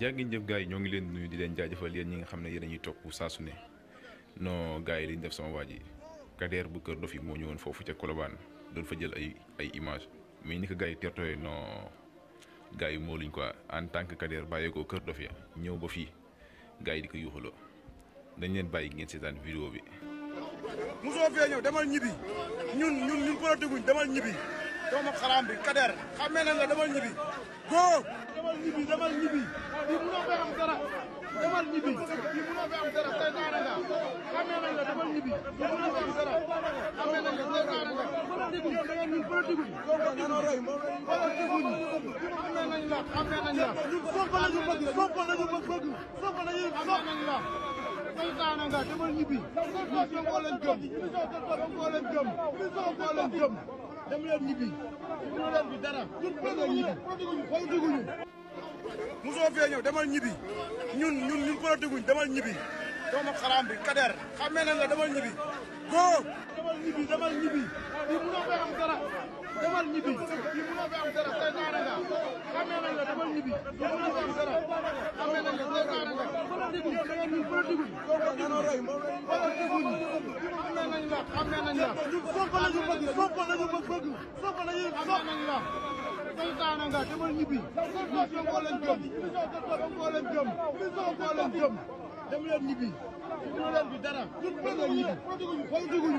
jàngi jëf gars yi ñoo ngi leen nuyu di leen jaajëfal yéen ñi nga xam ne yéen a ñuy topp saa su ne non gars yi liñ def sama waa ji Kader bu Kër Dof yi moo ñëwoon foofu ca Colobane doon fa jël ay image mais ni ko gars yi tertooyee non gars yi moo luñ quoi en tant que Kader bàyyeekoo Kër Dof ya ñëw ba fii gars yi di ko yuuxaloo dañ leen bàyyi ngeen seetaan vidéo bi. musoo fee ñëw demal ñibbi ñun politikuñ demal ñibbi doomu xaraam bi Kader xamee nañ la demal ñibbi góo demal ñibbi di munoo fee am dara demal ñibbi di munoo fee am dara seytaane nga xamee nañ la demal ñibbi di munoo fee am dara xamee nañ la seytaane nga yow da ngeen ñun politikuñ politikuñ xamee nañ la ñun Sonko lañu bëgg Sonko lañu bëgg Sonko lañu xamee nañ la seytaane nga demal ñibbi ñun Sonko lañ gëm Sonko lañ gëm Sonko lañ gëm dem leen ñibbi ñu leen bi dara ñun politikuñ musoo fee ñëw demal ñibbi ñun politikuñ demal ñibbi doomu xaraam bi Kader xamee nañ la demal ñibbi góo demal ñibbi di munoo fee am dara demal ñibbi di munoo fee am dara seytaane nga xamee nañ la demal ñibbi di munoo fee am dara xamee nañ la seytaane nga yow da ngeen ñun politikuñ xamee nañ la ñun Sonko lañu bëgg Sonko lañu bëgg Sonko lañu xamee nañ la seytaane nga demal ñibbi ñun Sonko lañ gëm Sonko lañ gëm Sonko lañ gëm dem leen ñibbi ñu leen bi dara ñun politikuñ